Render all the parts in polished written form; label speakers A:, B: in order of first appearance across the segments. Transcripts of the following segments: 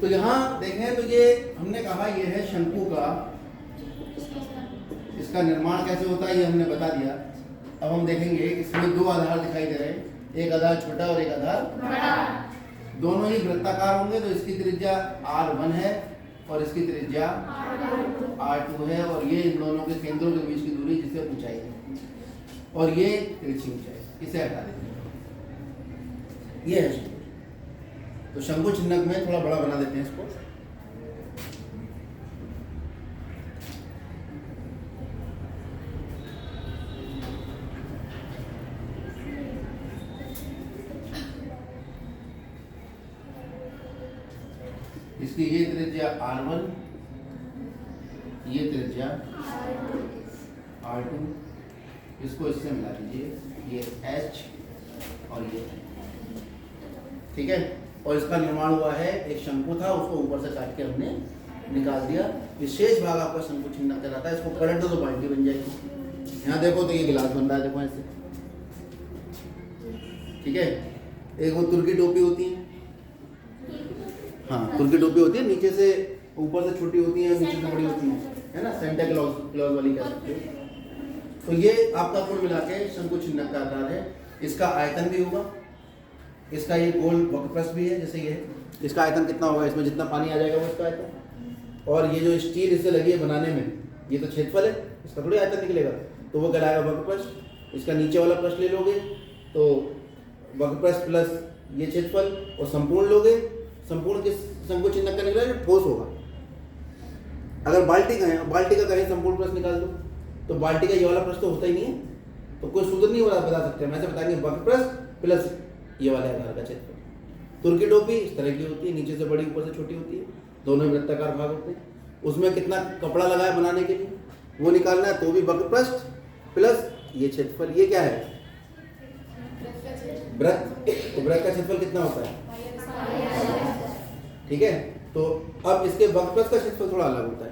A: तो यहाँ देखें तो ये हमने कहा ये है शंकु का, इसका निर्माण कैसे होता है ये हमने बता दिया। अब हम देखेंगे इसमें दो आधार दिखाई दे रहे हैं, एक आधार छोटा और एक आधार बड़ा। दोनों ही वृत्ताकार होंगे, तो इसकी त्रिज्या R1 है और इसकी त्रिज्या R2 है, और ये इन दोनों के केंद्रों के बीच की दूरी जिसे ऊंचाई है, और ये तिरछी ऊंचाई, इसे हटा देंगे। ये है शंकु। तो शंकु चिन्हक में थोड़ा बड़ा बना देते हैं इसको। इसकी ये त्रिज्या R1, ये त्रिज्या R2, इसको इससे मिला दीजिए, ये H और ये, ठीक है। और इसका निर्माण हुआ है, एक शंकु था उसको ऊपर से काट के हमने निकाल दिया। विशेष भाग आपका शंकु चिन्ह कहलाता है। इसको पलट दो तो बाल्टी बन जाएगी। यहाँ देखो तो ये गिलास बन रहा है, देखो ऐसे, ठीक है। एक वो तुर्की टोपी होती है, हाँ तुर्की टोपी होती है, नीचे से ऊपर से छोटी होती है, नीचे से बड़ी होती है ना, सेंटा क्लॉज वाली कह सकते हो। तो ये आपका कुल मिला के शंकु चिन्ह का आकार है। इसका आयतन भी होगा, इसका ये गोल वक्रपृष्ठ भी है जैसे ये है। इसका आयतन कितना होगा, इसमें जितना पानी आ जाएगा वो इसका आयतन। और ये जो स्टील इससे लगी है बनाने में, ये तो क्षेत्रफल है, इसका थोड़ी आयतन निकलेगा, तो वो कहलाएगा वक्रपृष्ठ। इसका नीचे वाला पृष्ठ ले लोगे तो वक्रपृष्ठ प्लस ये क्षेत्रफल, और संपूर्ण लोगे, संपूर्ण किस शंकु चिन्ह का निकलेगा, ठोस होगा। अगर बाल्टी का है, बाल्टी का कहीं संपूर्ण पृष्ठ निकाल दो तो बाल्टी का ये वाला पृष्ठ तो होता ही नहीं है, तो कोई सूत्र नहीं बता सकते। हम ऐसे बताएंगे वक्रपृष्ठ प्लस ये वाले आधार का क्षेत्रफल। तुर्की टोपी इस तरह की होती है, नीचे से बड़ी ऊपर से छोटी होती है, दोनों वृत्ताकार भाग होते हैं। उसमें कितना कपड़ा लगा है बनाने के लिए वो निकालना है, तो भी वक्रपृष्ठ प्लस ये क्षेत्रफल। ये क्या है, वृत्त, तो वृत्त का क्षेत्रफल कितना होता है, ठीक है। तो अब इसके वक्रपृष्ठ का क्षेत्रफल थोड़ा अलग होता है।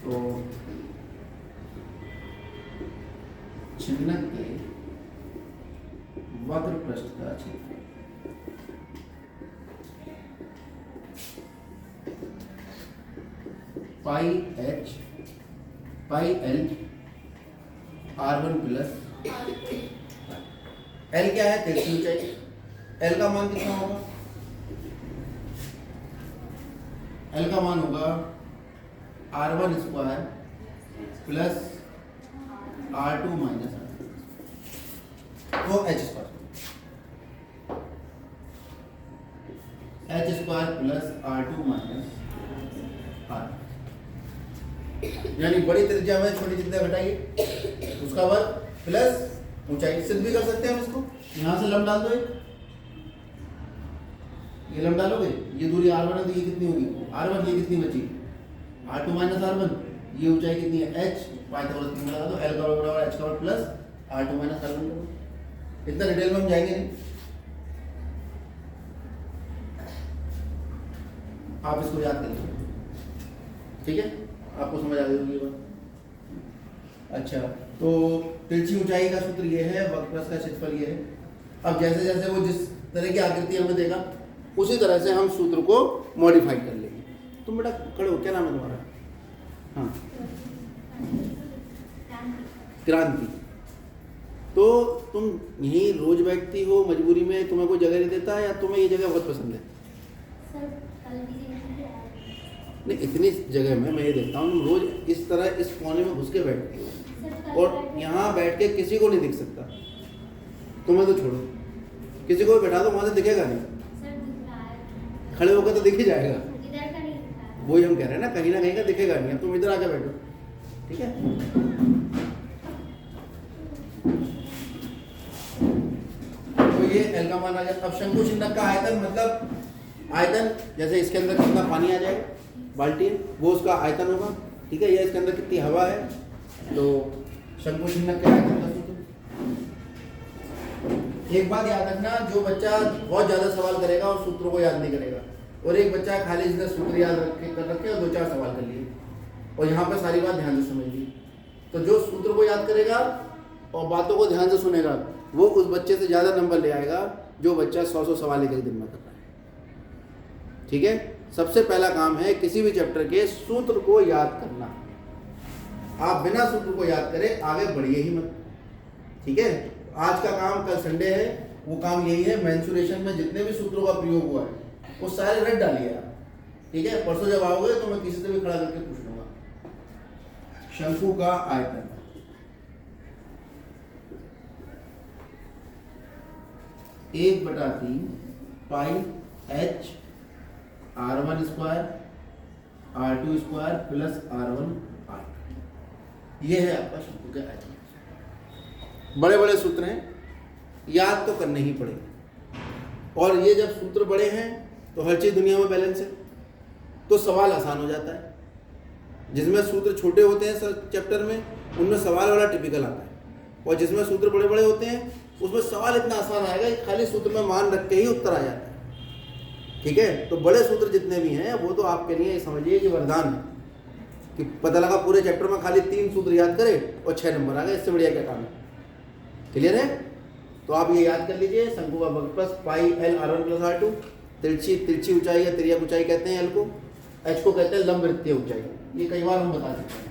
A: तो चिन्हक के वक्रपृष्ठ का क्षेत्रफल पाई L R1 प्लस L क्या है, तिरछी ऊंचाई। L का मान कितना होगा, L का मान होगा R1 square plus R2 minus तो H square plus R2 minus R, यानी बड़ी त्रिज्या में छोटी त्रिज्या घटाइए, उसका वर्ग प्लस ऊंचाई। सिद्ध भी कर सकते हैं हम इसको, यहाँ से लंब डाल दो, ये लंब डालोगे, ये दूरी R1 है तो ये कितनी होगी R1, ये कितनी बची R2 माइनस R1, ये ऊंचाई कितनी है H, पाइथागोरस थ्योरम लगा दो, L का वर्ग बराबर H का वर्ग प्लस R2 माइनस R1 का वर्ग। इतना डिटेल में हम जाएंगे नहीं, आप इसको याद करिए, ठीक है, आपको समझ आ गई ये बात। अच्छा, तो तिरछी ऊंचाई का सूत्र ये है, वक्रपृष्ठ का क्षेत्रफल ये है। अब जैसे जैसे वो जिस तरह की आकृति हमने देखा उसी तरह से हम सूत्र को मॉडिफाई कर लेंगे। तुम बेटा खड़े हो, क्या नाम है तुम्हारा? हाँ, क्रांति। तो तुम यहीं रोज बैठती हो, मजबूरी में तुम्हें कोई जगह नहीं देता है, या तुम्हें ये जगह बहुत पसंद है? नहीं, इतनी जगह में मैं ये देखता हूँ तुम रोज इस तरह इस कोने में घुस के बैठती हो, और यहाँ बैठ के किसी को नहीं दिख सकता। तुम्हें तो छोड़ो, किसी को भी बैठा दो वहां से दिखेगा नहीं, खड़े होकर तो दिख ही जाएगा। वही हम कह रहे हैं ना कहीं का दिखेगा नहीं। अब तुम इधर आके बैठो, ठीक है। तो ये L का मान आ गया। अब शंकु चिन्हक का आयतन, मतलब आयतन जैसे इसके अंदर कितना पानी आ जाएगा, बाल्टी है, वो उसका आयतन होगा, ठीक है। या इसके अंदर कितनी हवा है, तो शंकु चिन्हक के आयतन का सूत्र। एक बात याद रखना, जो बच्चा बहुत ज्यादा सवाल करेगा और सूत्रों को याद नहीं करेगा, और एक बच्चा खाली जिसने सूत्र याद कर रखे और 2-4 सवाल कर लिए, और यहाँ पर सारी बात ध्यान से समझिए। तो जो सूत्र को याद करेगा और बातों को ध्यान से सुनेगा, वो उस बच्चे से ज़्यादा नंबर ले आएगा जो बच्चा 100 सवाल एक दिन में कर रहा है, ठीक है, सबसे पहला काम है किसी भी चैप्टर के सूत्र को याद करना। आप बिना सूत्र को याद करे आगे बढ़िए ही मत। ठीक है, आज का काम, कल संडे है, वो काम यही है, मेंसुरेशन में जितने भी सूत्रों का प्रयोग हुआ है वो सारे रट डालिए आप। ठीक है, परसों जब आओगे तो मैं किसी से भी खड़ा करके पूछ लूंगा। शंकु का आयतन 1/3 पाई h r1 square r2 square plus r1 r2। ये है आपका शंकु का आयतन। बड़े बड़े सूत्र हैं, याद तो करने ही पड़ेंगे। और ये जब सूत्र बड़े हैं तो हर चीज़ दुनिया में बैलेंस है, तो सवाल आसान हो जाता है। जिसमें सूत्र छोटे होते हैं चैप्टर में, उनमें सवाल वाला टिपिकल आता है, और जिसमें सूत्र बड़े बड़े होते हैं उसमें सवाल इतना आसान आएगा कि खाली सूत्र में मान रख के ही उत्तर आ जाता है। ठीक है, तो बड़े सूत्र जितने भी हैं वो तो आपके लिए समझिए कि वरदान है, कि पता लगा पूरे चैप्टर में खाली 3 सूत्र याद करे और 6 नंबर आ गए। इससे बढ़िया क्या काम है? क्लियर है? तो आप ये याद कर लीजिए, शंकु का बगपस पाई l r1 प्लस r2। तिरछी ऊंचाई या तिर्यक ऊंचाई कहते हैं l को, h को कहते हैं लंब वृत्तीय ऊंचाई। ये कई बार हम बता चुके हैं।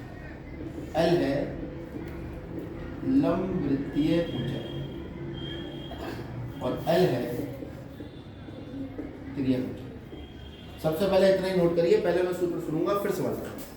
A: l है लंब वृत्तीय ऊंचाई और l है तिर्यक ऊंचाई। सबसे पहले इतना ही नोट करिए, पहले मैं सूत्र सुनूंगा फिर सवाल करूंगा।